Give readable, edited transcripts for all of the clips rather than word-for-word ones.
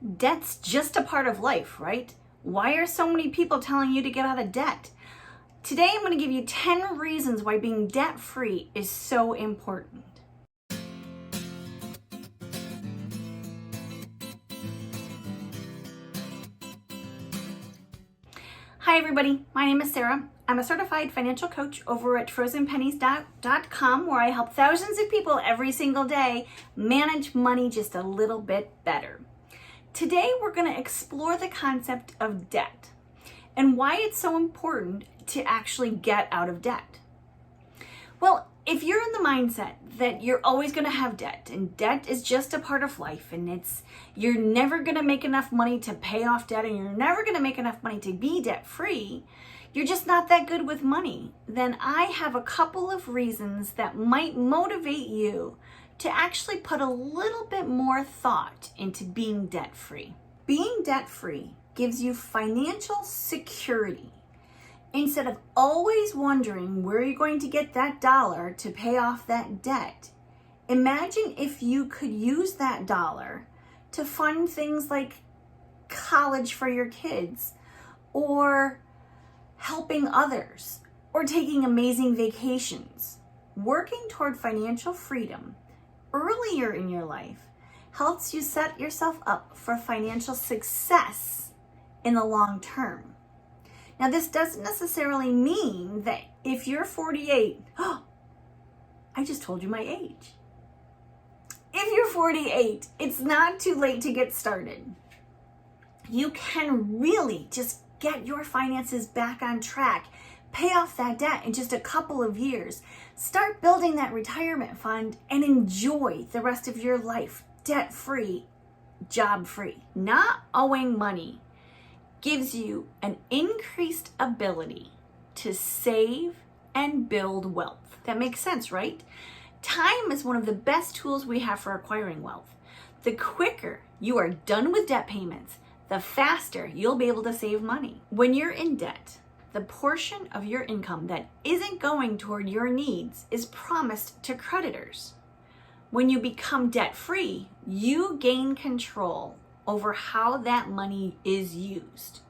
Debt's just a part of life, right? Why are so many people telling you to get out of debt? Today, I'm going to give you 10 reasons why being debt-free is so important. Hi everybody, my name is Sarah. I'm a certified financial coach over at frozenpennies.com, where I help thousands of people every single day manage money just a little bit better. Today we're going to explore the concept of debt and why it's so important to actually get out of debt. Well, if you're in the mindset that you're always going to have debt and debt is just a part of life and you're never going to make enough money to pay off debt and you're never going to make enough money to be debt free, you're just not that good with money, then I have a couple of reasons that might motivate you to actually put a little bit more thought into being debt free. Being debt free gives you financial security. Instead of always wondering where you're going to get that dollar to pay off that debt, imagine if you could use that dollar to fund things like college for your kids, or helping others, or taking amazing vacations. Working toward financial freedom earlier in your life helps you set yourself up for financial success in the long term. Now, this doesn't necessarily mean that if you're 48, I just told you my age. If you're 48, it's not too late to get started. You can really just get your finances back on track, pay off that debt in just a couple of years, start building that retirement fund, and enjoy the rest of your life debt-free, job-free. Not owing money gives you an increased ability to save and build wealth. That makes sense, right? Time is one of the best tools we have for acquiring wealth. The quicker you are done with debt payments, the faster you'll be able to save money. When you're in debt, the portion of your income that isn't going toward your needs is promised to creditors. When you become debt-free, you gain control over how that money is used.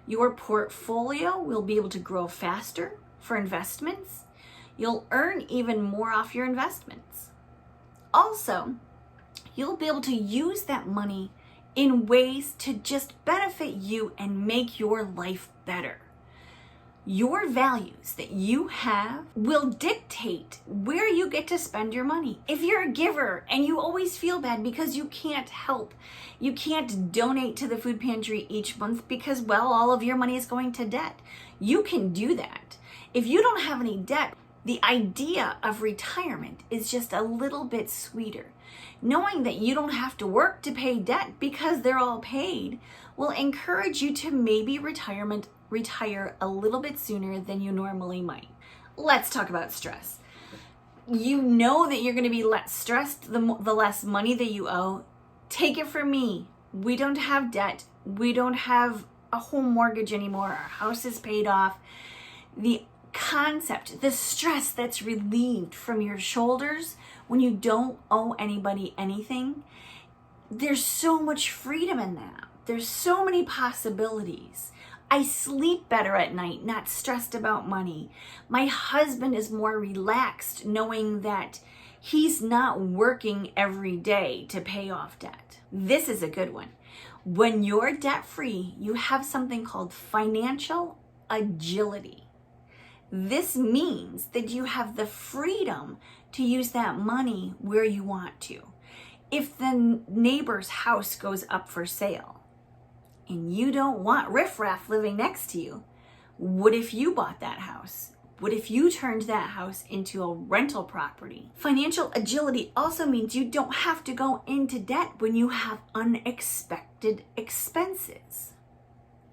Your portfolio will be able to grow faster for investments. You'll earn even more off your investments. Also, you'll be able to use that money in ways to just benefit you and make your life better. Your values that you have will dictate where you get to spend your money. If you're a giver and you always feel bad because you can't help, you can't donate to the food pantry each month because, well, all of your money is going to debt, you can do that. If you don't have any debt, the idea of retirement is just a little bit sweeter. Knowing that you don't have to work to pay debt because they're all paid will encourage you to maybe retire a little bit sooner than you normally might. Let's talk about stress. You know that you're going to be less stressed the less money that you owe. Take it from me. We don't have debt. We don't have a home mortgage anymore. Our house is paid off. The concept, the stress that's relieved from your shoulders when you don't owe anybody anything, there's so much freedom in that. There's so many possibilities. I sleep better at night, not stressed about money. My husband is more relaxed knowing that he's not working every day to pay off debt. This is a good one. When you're debt-free, you have something called financial agility. This means that you have the freedom to use that money where you want to. If the neighbor's house goes up for sale and you don't want riffraff living next to you, what if you bought that house? What if you turned that house into a rental property? Financial agility also means you don't have to go into debt when you have unexpected expenses.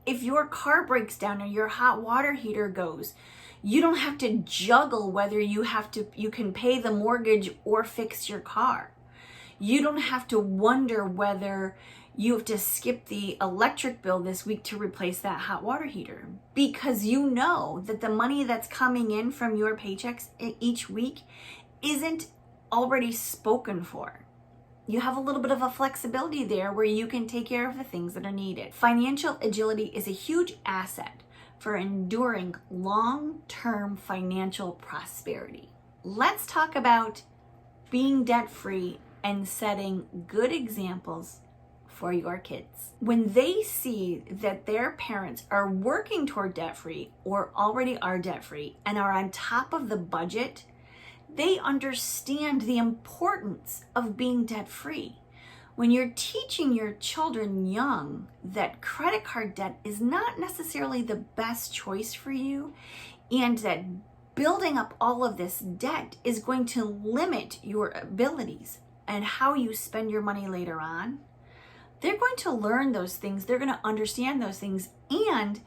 If your car breaks down or your hot water heater goes, you don't have to juggle whether you can pay the mortgage or fix your car. You don't have to wonder whether you have to skip the electric bill this week to replace that hot water heater, because you know that the money that's coming in from your paychecks each week isn't already spoken for. You have a little bit of a flexibility there where you can take care of the things that are needed. Financial agility is a huge asset for enduring long-term financial prosperity. Let's talk about being debt-free and setting good examples for your kids. When they see that their parents are working toward debt-free or already are debt-free and are on top of the budget, they understand the importance of being debt-free. When you're teaching your children young that credit card debt is not necessarily the best choice for you, and that building up all of this debt is going to limit your abilities and how you spend your money later on, they're going to learn those things, they're going to understand those things, and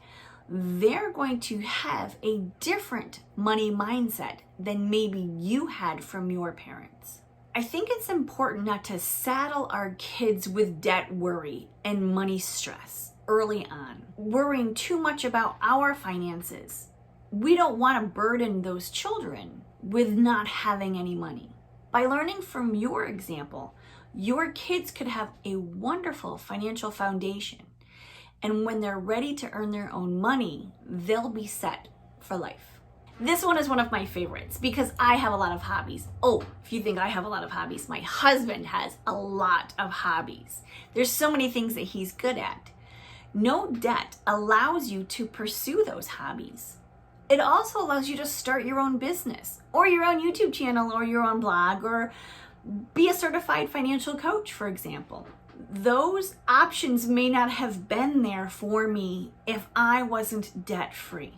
they're going to have a different money mindset than maybe you had from your parents. I think it's important not to saddle our kids with debt worry and money stress early on, worrying too much about our finances. We don't want to burden those children with not having any money. By learning from your example, your kids could have a wonderful financial foundation. And when they're ready to earn their own money, they'll be set for life. This one is one of my favorites because I have a lot of hobbies. Oh, if you think I have a lot of hobbies, my husband has a lot of hobbies. There's so many things that he's good at. No debt allows you to pursue those hobbies. It also allows you to start your own business or your own YouTube channel or your own blog or be a certified financial coach, for example. Those options may not have been there for me if I wasn't debt-free.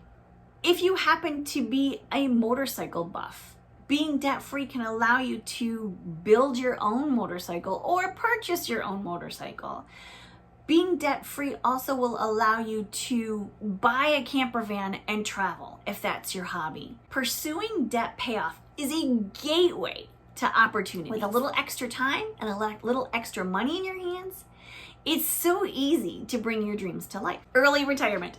If you happen to be a motorcycle buff, being debt-free can allow you to build your own motorcycle or purchase your own motorcycle. Being debt-free also will allow you to buy a camper van and travel if that's your hobby. Pursuing debt payoff is a gateway to opportunity. With a little extra time and a little extra money in your hands, it's so easy to bring your dreams to life. Early retirement.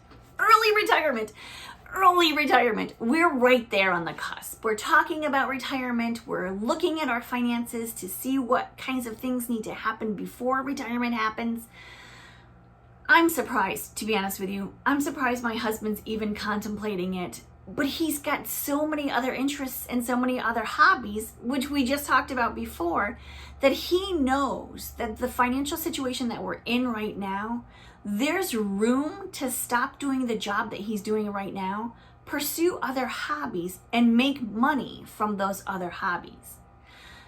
We're right there on the cusp. We're talking about retirement. We're looking at our finances to see what kinds of things need to happen before retirement happens. I'm surprised, to be honest with you. I'm surprised my husband's even contemplating it. But he's got so many other interests and so many other hobbies, which we just talked about before, that he knows that the financial situation that we're in right now, there's room to stop doing the job that he's doing right now, pursue other hobbies, and make money from those other hobbies.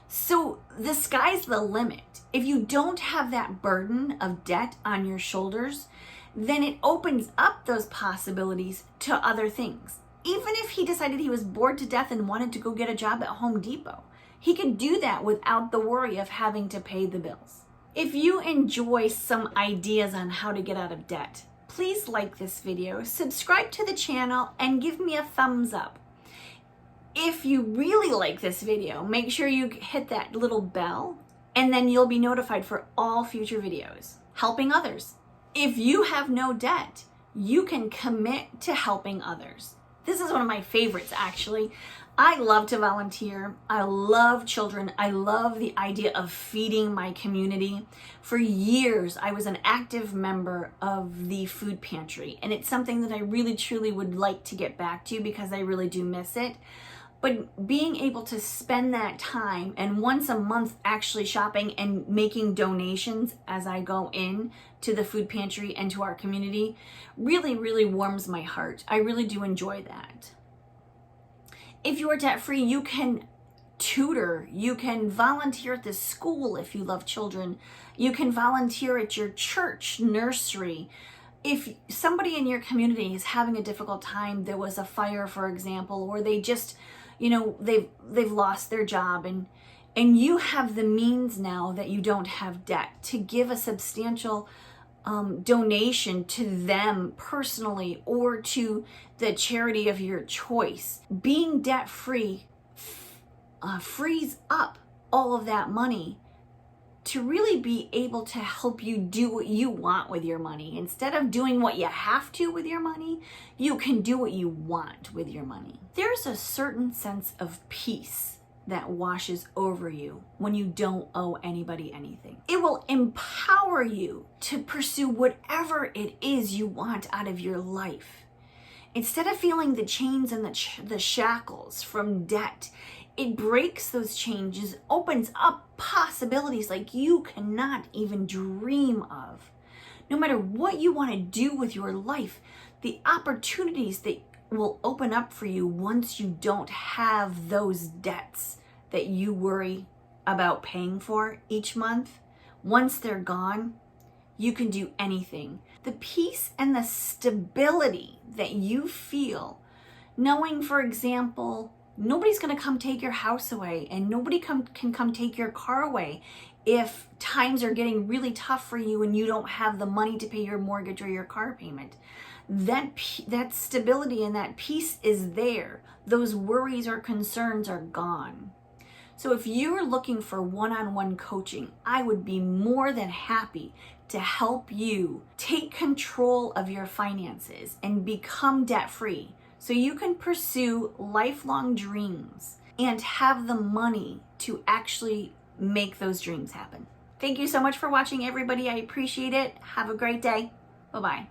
So the sky's the limit. If you don't have that burden of debt on your shoulders, then it opens up those possibilities to other things. Even if he decided he was bored to death and wanted to go get a job at Home Depot, he could do that without the worry of having to pay the bills. If you enjoy some ideas on how to get out of debt, please like this video, subscribe to the channel, and give me a thumbs up. If you really like this video, make sure you hit that little bell, and then you'll be notified for all future videos. Helping others. If you have no debt, you can commit to helping others. This is one of my favorites, actually. I love to volunteer. I love children. I love the idea of feeding my community. For years, I was an active member of the food pantry, and it's something that I really, truly would like to get back to because I really do miss it. But being able to spend that time and once a month actually shopping and making donations as I go in to the food pantry and to our community really, really warms my heart. I really do enjoy that. If you are debt-free, you can tutor, you can volunteer at the school if you love children, you can volunteer at your church nursery. If somebody in your community is having a difficult time, there was a fire, for example, or they just, they've lost their job, and you have the means now that you don't have debt to give a substantial donation to them personally or to the charity of your choice. Being debt-free frees up all of that money to really be able to help you do what you want with your money. Instead of doing what you have to with your money, you can do what you want with your money. There's a certain sense of peace that washes over you when you don't owe anybody anything. It will empower you to pursue whatever it is you want out of your life. Instead of feeling the chains and the shackles from debt, it breaks those changes, opens up possibilities like you cannot even dream of. No matter what you want to do with your life, the opportunities that will open up for you once you don't have those debts that you worry about paying for each month, once they're gone, you can do anything. The peace and the stability that you feel, knowing, for example, nobody's going to come take your house away and nobody can come take your car away if times are getting really tough for you and you don't have the money to pay your mortgage or your car payment. That stability and that peace is there. Those worries or concerns are gone. So if you're looking for one-on-one coaching, I would be more than happy to help you take control of your finances and become debt-free so you can pursue lifelong dreams and have the money to actually make those dreams happen. Thank you so much for watching, everybody. I appreciate it. Have a great day. Bye-bye.